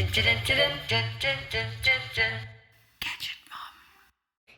Gadget Mom.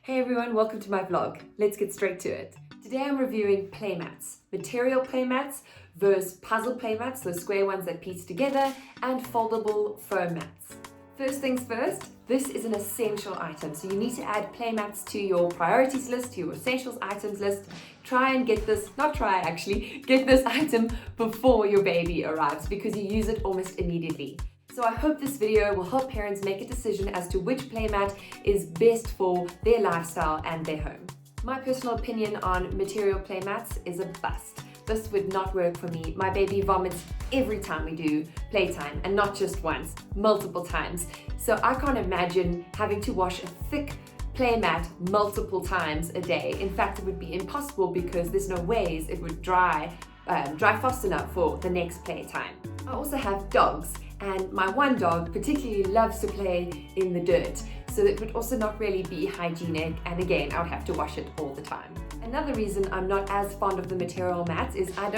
Hey everyone, welcome to my vlog. Let's get straight to it. Today I'm reviewing playmats, material playmats versus puzzle playmats, those square ones that piece together, and foldable foam mats. First things first, this is an essential item, so you need to add playmats to your priorities list, to your essentials items list. Try and get this, get this item before your baby arrives because you use it almost immediately. So I hope this video will help parents make a decision as to which playmat is best for their lifestyle and their home. My personal opinion on material playmats is a bust. This would not work for me. My baby vomits every time we do playtime, and not just once, multiple times. So I can't imagine having to wash a thick playmat multiple times a day. In fact, it would be impossible because there's no ways it would dry fast enough for the next playtime. I also have dogs, and my one dog particularly loves to play in the dirt, so it would also not really be hygienic, and again, I would have to wash it all the time. Another reason I'm not as fond of the material mats is I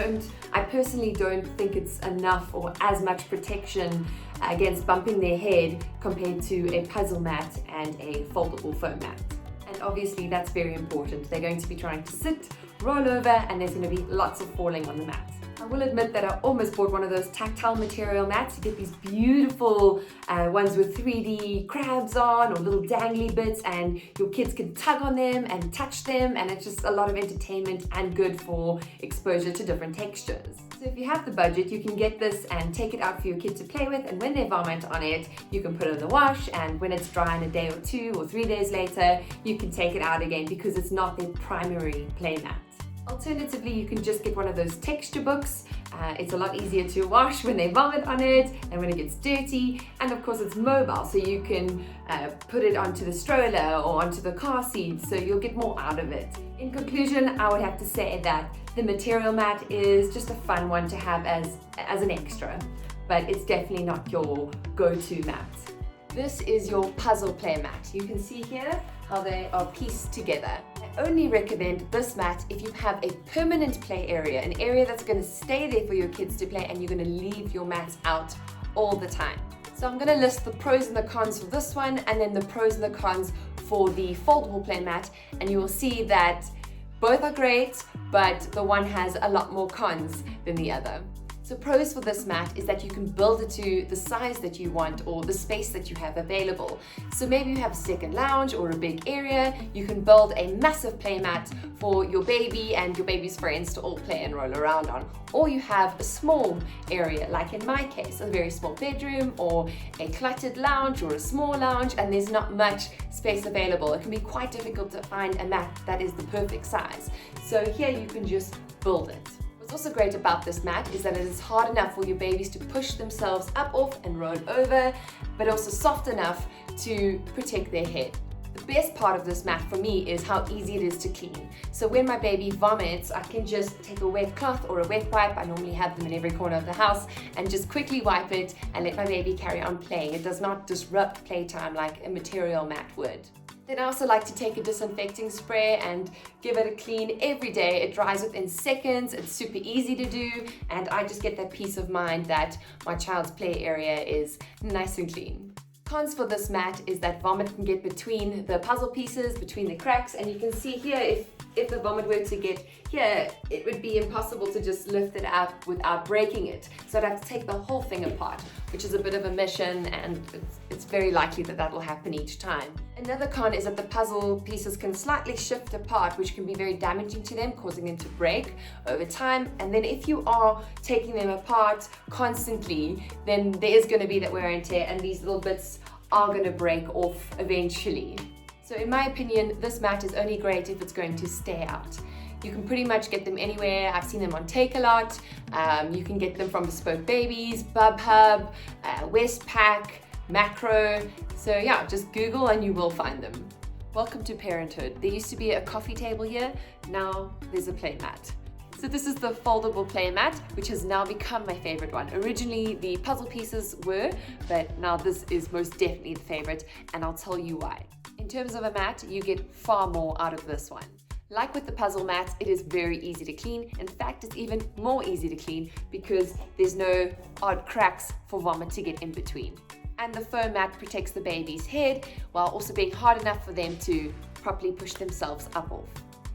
personally don't think it's enough or as much protection against bumping their head compared to a puzzle mat and a foldable foam mat. And obviously that's very important. They're going to be trying to sit, roll over, and there's going to be lots of falling on the mat. I will admit that I almost bought one of those tactile material mats. You get these beautiful ones with 3D crabs on or little dangly bits, and your kids can tug on them and touch them, and it's just a lot of entertainment and good for exposure to different textures. So if you have the budget, you can get this and take it out for your kid to play with, and when they vomit on it, you can put it in the wash, and when it's dry in a day or 2 or 3 days later, you can take it out again because it's not their primary play mat. Alternatively, you can just get one of those texture books. It's a lot easier to wash when they vomit on it and when it gets dirty, and of course it's mobile, so you can put it onto the stroller or onto the car seat, so you'll get more out of it. In conclusion, I would have to say that the material mat is just a fun one to have as an extra, but it's definitely not your go-to mat. This is your puzzle play mat. You can see here how they are pieced together. I only recommend this mat if you have a permanent play area, an area that's going to stay there for your kids to play, and you're going to leave your mats out all the time. So I'm going to list the pros and the cons for this one, and then the pros and the cons for the foldable play mat, and you will see that both are great, but the one has a lot more cons than the other. So pros for this mat is that you can build it to the size that you want or the space that you have available. So maybe you have a second lounge or a big area, you can build a massive play mat for your baby and your baby's friends to all play and roll around on. Or you have a small area, like in my case, a very small bedroom or a cluttered lounge or a small lounge, and there's not much space available. It can be quite difficult to find a mat that is the perfect size. So here you can just build it. What's also great about this mat is that it is hard enough for your babies to push themselves up, off, and roll over, but also soft enough to protect their head. The best part of this mat for me is how easy it is to clean. So when my baby vomits, I can just take a wet cloth or a wet wipe, I normally have them in every corner of the house, and just quickly wipe it and let my baby carry on playing. It does not disrupt playtime like a material mat would. Then I also like to take a disinfecting spray and give it a clean every day. It dries within seconds, it's super easy to do, and I just get that peace of mind that my child's play area is nice and clean. Cons for this mat is that vomit can get between the puzzle pieces, between the cracks, and you can see here if the vomit were to get here, it would be impossible to just lift it up without breaking it. So I'd have to take the whole thing apart, which is a bit of a mission, and it's very likely that will happen each time. Another con is that the puzzle pieces can slightly shift apart, which can be very damaging to them, causing them to break over time. And then if you are taking them apart constantly, then there is going to be that wear and tear, and these little bits are going to break off eventually. So in my opinion, this mat is only great if it's going to stay out. You can pretty much get them anywhere. I've seen them on Take-A-Lot. You can get them from Bespoke Babies, BubHub, Westpac, Macro. So yeah, just Google and you will find them. Welcome to parenthood. There used to be a coffee table here. Now there's a play mat. So this is the foldable play mat, which has now become my favorite one. Originally, the puzzle pieces were, but now this is most definitely the favorite, and I'll tell you why. In terms of a mat, you get far more out of this one. Like with the puzzle mats, it is very easy to clean. In fact, it's even more easy to clean because there's no odd cracks for vomit to get in between. And the foam mat protects the baby's head while also being hard enough for them to properly push themselves up off.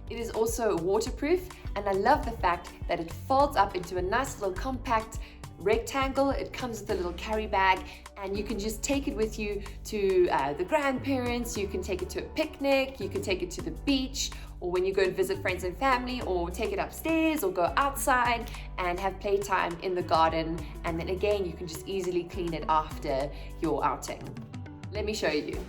It is also waterproof, and I love the fact that it folds up into a nice little compact rectangle. It comes with a little carry bag, and you can just take it with you to the grandparents. You can take it to a picnic, you can take it to the beach, or when you go and visit friends and family, or take it upstairs or go outside and have playtime in the garden. And then again, you can just easily clean it after your outing. Let me show you.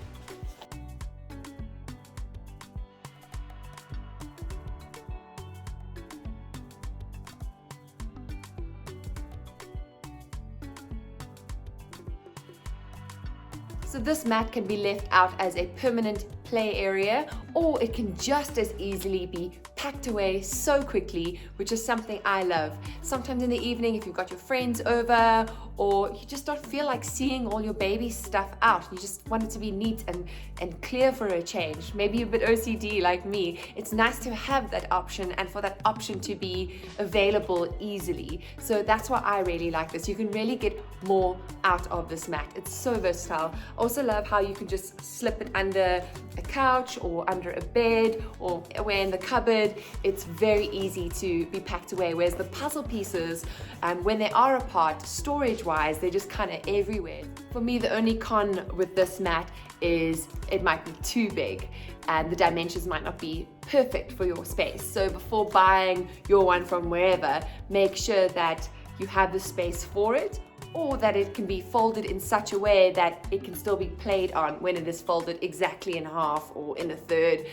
So this mat can be left out as a permanent play area, or it can just as easily be packed away so quickly, which is something I love. Sometimes in the evening, if you've got your friends over, or you just don't feel like seeing all your baby stuff out, you just want it to be neat and clear for a change. Maybe you're a bit OCD like me. It's nice to have that option and for that option to be available easily. So that's why I really like this. You can really get more out of this mat. It's so versatile. I also love how you can just slip it under a couch or under a bed or away in the cupboard. It's very easy to be packed away, whereas the puzzle pieces, when they are apart, storage-wise, they're just kind of everywhere. For me, the only con with this mat is it might be too big and the dimensions might not be perfect for your space. So before buying your one from wherever, make sure that you have the space for it, or that it can be folded in such a way that it can still be played on when it is folded exactly in half or in a third.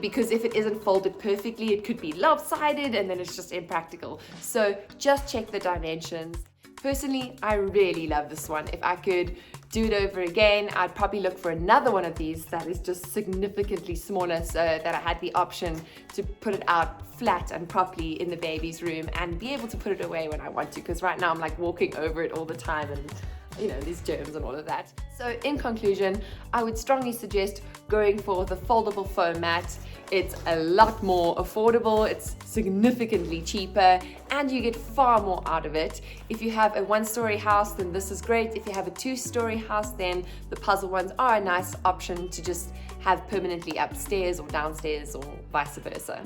Because if it isn't folded perfectly, it could be lopsided and then it's just impractical. So just check the dimensions. Personally, I really love this one. If I could do it over again, I'd probably look for another one of these that is just significantly smaller, so that I had the option to put it out flat and properly in the baby's room and be able to put it away when I want to, because right now I'm like walking over it all the time and you know, these germs and all of that. So in conclusion, I would strongly suggest going for the foldable foam mat. It's a lot more affordable, it's significantly cheaper, and you get far more out of it. If you have a one-story house, then this is great. If you have a two-story house, then the puzzle ones are a nice option to just have permanently upstairs or downstairs or vice versa.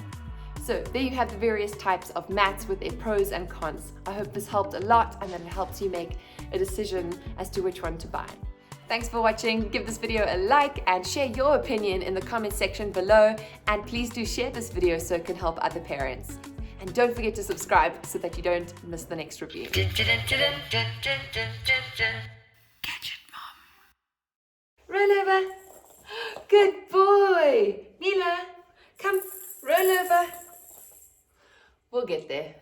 So there you have the various types of mats with their pros and cons. I hope this helped a lot and that it helps you make a decision as to which one to buy. Thanks for watching. Give this video a like and share your opinion in the comment section below. And please do share this video so it can help other parents. And don't forget to subscribe so that you don't miss the next review. Gadget Mom. Roll over. Good boy. Mila, come, roll over. We'll get there.